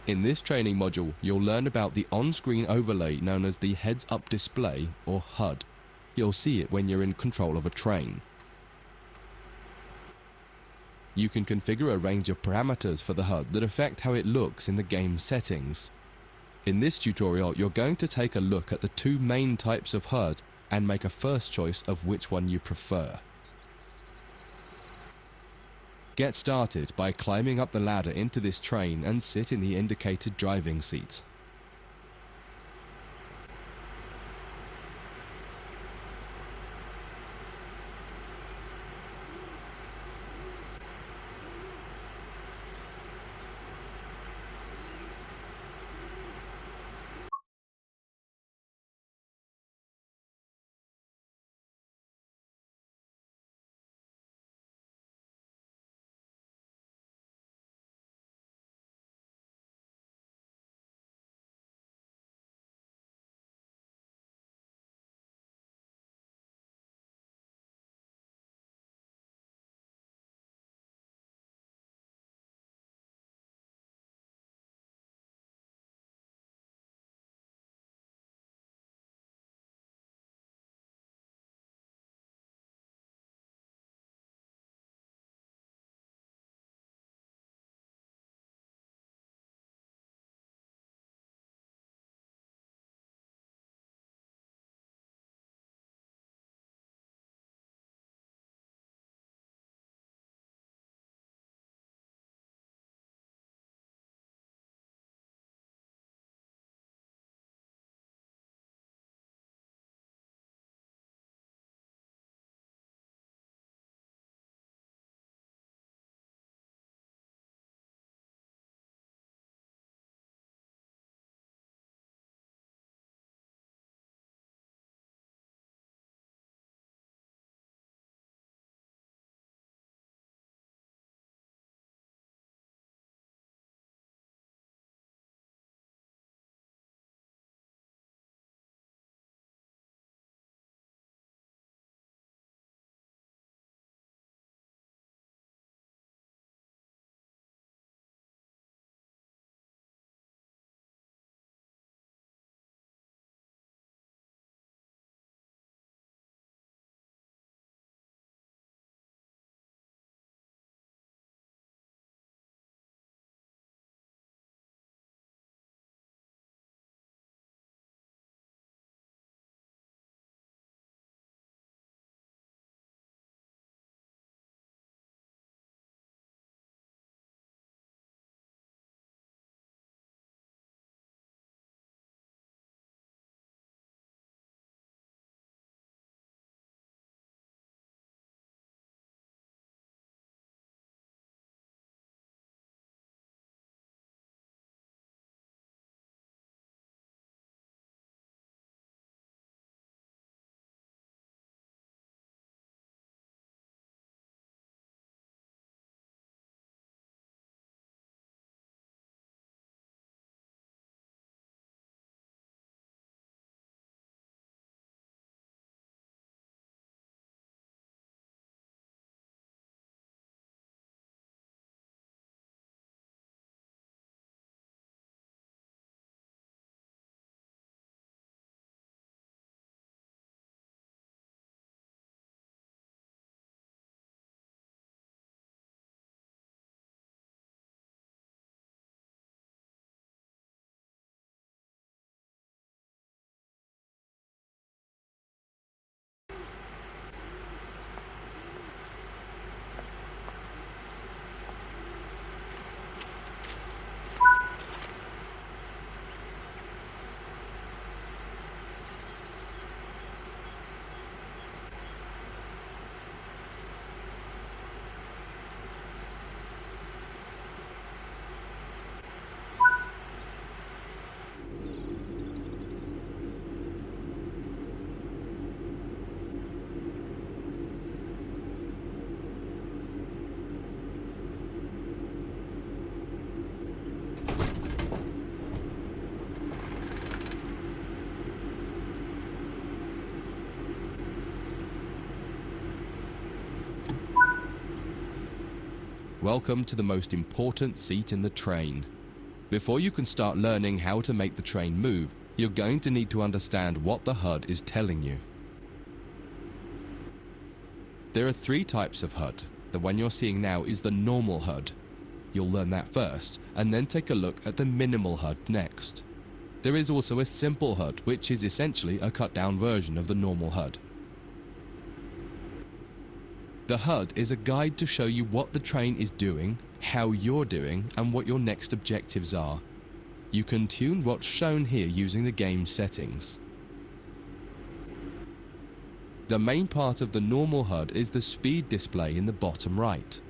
In this training module, you'll learn about the on-screen overlay known as the heads-up display, or HUD. You'll see it when you're in control of a train. You can configure a range of parameters for the HUD that affect how it looks in the game settings. In this tutorial, you're going to take a look at the two main types of HUD and make a first choice of which one you prefer. Get started by climbing up the ladder into this train and sit in the indicated driving seat. Welcome to the most important seat in the train. Before you can start learning how to make the train move, you're going to need to understand what the HUD is telling you. There are 3 types of HUD. The one you're seeing now is the normal HUD. You'll learn that first, and then take a look at the minimal HUD next. There is also a simple HUD, which is essentially a cut-down version of the normal HUD. The HUD is a guide to show you what the train is doing, how you're doing, and what your next objectives are. You can tune what's shown here using the game settings. The main part of the normal HUD is the speed display in the bottom right.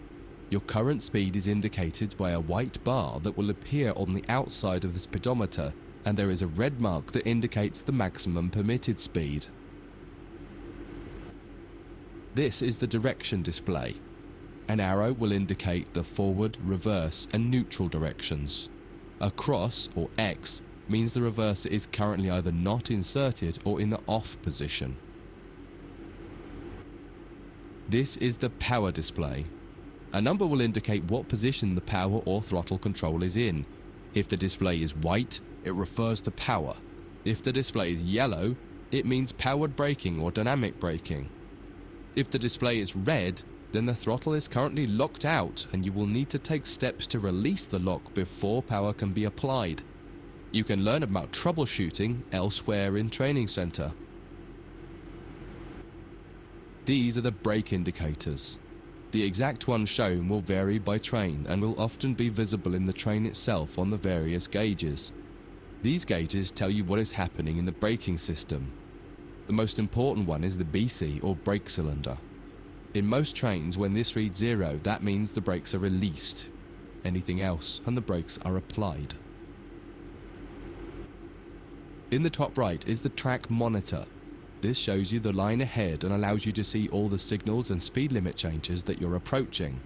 Your current speed is indicated by a white bar that will appear on the outside of the speedometer, and there is a red mark that indicates the maximum permitted speed. This is the direction display. An arrow will indicate the forward, reverse, and neutral directions. A cross, or X, means the reverser is currently either not inserted or in the off position. This is the power display. A number will indicate what position the power or throttle control is in. If the display is white, it refers to power. If the display is yellow, it means powered braking or dynamic braking. If the display is red, then the throttle is currently locked out and you will need to take steps to release the lock before power can be applied. You can learn about troubleshooting elsewhere in Training Center. These are the brake indicators. The exact one shown will vary by train and will often be visible in the train itself on the various gauges. These gauges tell you what is happening in the braking system. The most important one is the BC or brake cylinder. In most trains, when this reads 0, that means the brakes are released. Anything else and the brakes are applied. In the top right is the track monitor. This shows you the line ahead and allows you to see all the signals and speed limit changes that you're approaching.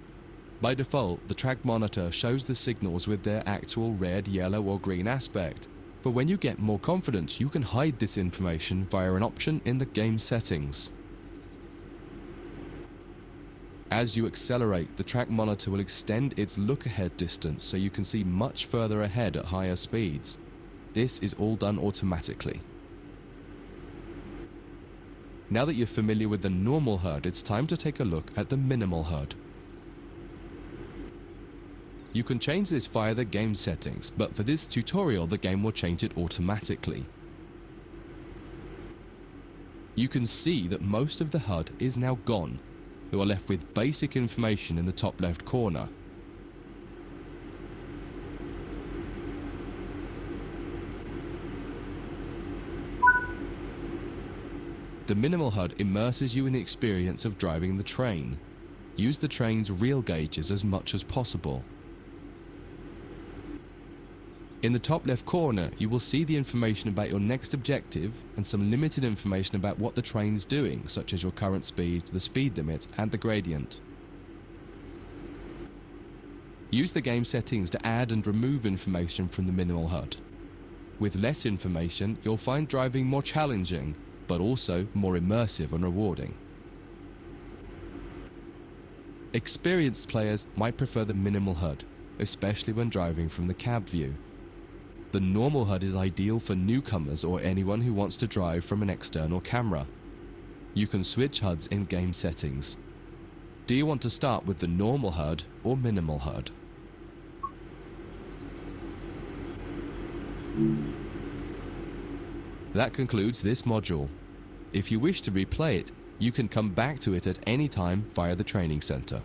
By default, the track monitor shows the signals with their actual red, yellow or green aspect. But when you get more confident, you can hide this information via an option in the game settings. As you accelerate, the track monitor will extend its look-ahead distance so you can see much further ahead at higher speeds. This is all done automatically. Now that you're familiar with the normal HUD, it's time to take a look at the minimal HUD. You can change this via the game settings, but for this tutorial the game will change it automatically. You can see that most of the HUD is now gone. You are left with basic information in the top left corner. The minimal HUD immerses you in the experience of driving the train. Use the train's real gauges as much as possible. In the top left corner, you will see the information about your next objective and some limited information about what the train's doing, such as your current speed, the speed limit, and the gradient. Use the game settings to add and remove information from the minimal HUD. With less information, you'll find driving more challenging, but also more immersive and rewarding. Experienced players might prefer the minimal HUD, especially when driving from the cab view. The normal HUD is ideal for newcomers or anyone who wants to drive from an external camera. You can switch HUDs in game settings. Do you want to start with the normal HUD or minimal HUD? That concludes this module. If you wish to replay it, you can come back to it at any time via the Training Center.